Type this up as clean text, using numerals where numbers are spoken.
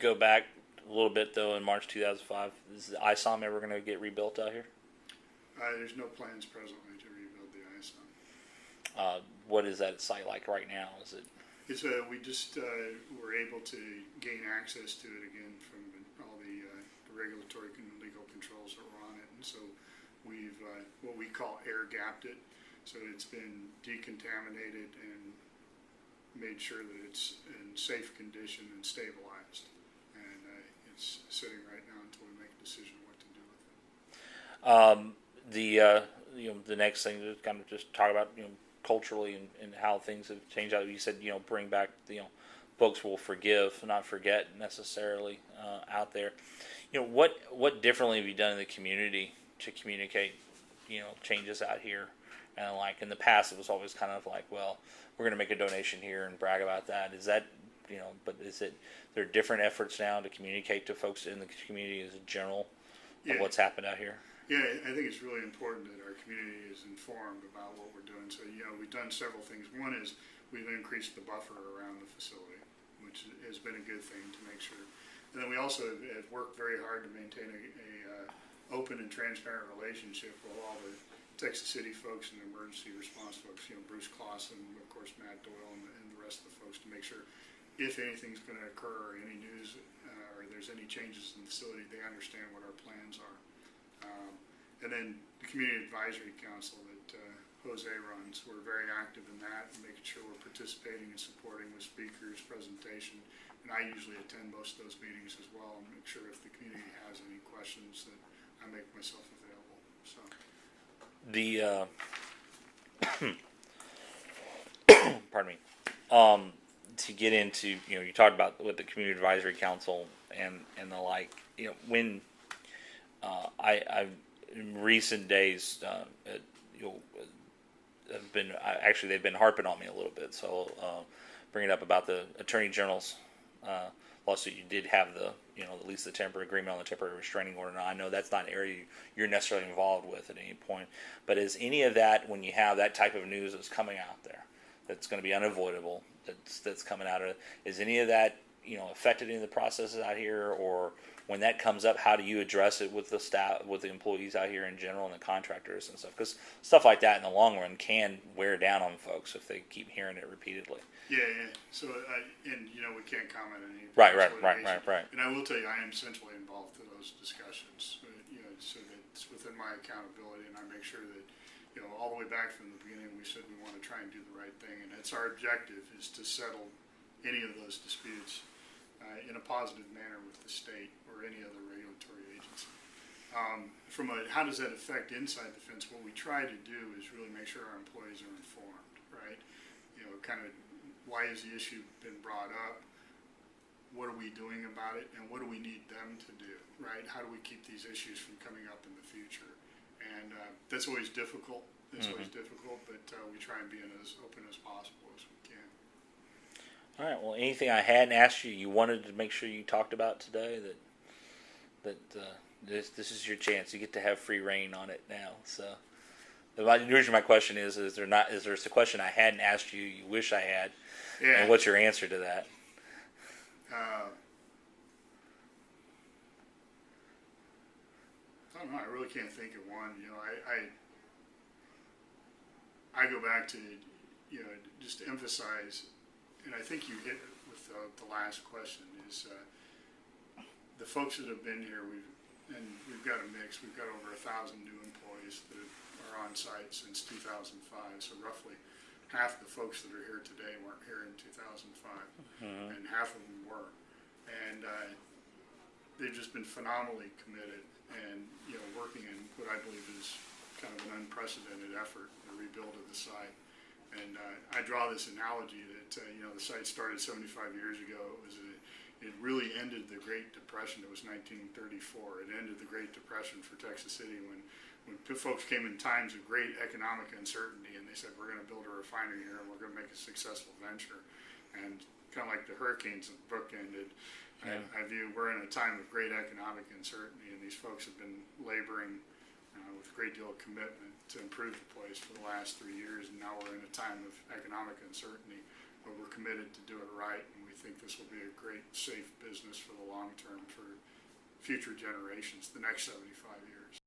go back a little bit though, in March 2005, is the ISOM ever going to get rebuilt out here? There's no plans presently to rebuild the ISOM. What is that site like right now? Is it? We just were able to gain access to it again from all the regulatory and legal controls that were on it, and so we've what we call air gapped it. So it's been decontaminated and made sure that it's in safe condition and stabilized. And it's sitting right now until we make a decision what to do with it. The next thing to kind of just talk about, culturally and how things have changed. You said, bring back, folks will forgive, not forget necessarily out there. What differently have you done in the community to communicate, changes out here? And like in the past, it was always kind of like, well, we're going to make a donation here and brag about that. Is that, but is it, there are different efforts now to communicate to folks in the community as a general of what's happened out here? Yeah, I think it's really important that our community is informed about what we're doing. So, we've done several things. One is we've increased the buffer around the facility, which has been a good thing to make sure. And then we also have worked very hard to maintain a open and transparent relationship with all the Texas City folks and emergency response folks, Bruce Clausen, of course, Matt Doyle, and the rest of the folks, to make sure if anything's going to occur or any news or there's any changes in the facility, they understand what our plans are. And then the Community Advisory Council that Jose runs, we're very active in that, and making sure we're participating and supporting with speakers, presentation, and I usually attend most of those meetings as well and make sure if the community has any questions that I make myself available. So. Pardon me. To get into, you talked about with the Community Advisory Council and the like, when I've in recent days, they've been harping on me a little bit. So, bringing up about the Attorney General's lawsuit, you did have at least the temporary agreement on the temporary restraining order. Now, I know that's not an area you're necessarily involved with at any point, but is any of that, when you have that type of news that's coming out there, that's going to be unavoidable, that's coming out of it, is any of that, affected any of the processes out here, or when that comes up, how do you address it with the staff, with the employees out here in general, and the contractors and stuff? Because stuff like that in the long run can wear down on folks if they keep hearing it repeatedly. Yeah. So, we can't comment on any. Right. And I will tell you, I am centrally involved in those discussions. So that it's within my accountability, and I make sure that, all the way back from the beginning, we said we want to try and do the right thing, and it's our objective is to settle any of those disputes in a positive manner with the state or any other regulatory agency. How does that affect inside the fence? What we try to do is really make sure our employees are informed, right? Kind of why has the issue been brought up? What are we doing about it? And what do we need them to do, right? How do we keep these issues from coming up in the future? And that's always difficult. But we try and be as open as possible as we can. All right. Well, anything I hadn't asked you wanted to make sure you talked about today that this is your chance. You get to have free reign on it now. So the reason my question is there a question I hadn't asked you wish I had, and what's your answer to that? I don't know. I really can't think of one. I go back to just to emphasize, and I think you hit it with the last question, is the folks that have been here. We've got a mix. We've got over 1,000 new employees that are on site since 2005. So roughly half the folks that are here today weren't here in 2005, and half of them were. And they've just been phenomenally committed and working in what I believe is kind of an unprecedented effort, the rebuild of the site. And I draw this analogy that the site started 75 years ago. It really ended the Great Depression. It was 1934. It ended the Great Depression for Texas City when folks came in times of great economic uncertainty, and they said, we're going to build a refinery here and we're going to make a successful venture. And kind of like the hurricanes that bookended, I view we're in a time of great economic uncertainty, and these folks have been laboring with a great deal of commitment to improve the place for the last 3 years, and now we're in a time of economic uncertainty, but we're committed to do it right, and we think this will be a great, safe business for the long term for future generations, the next 75 years.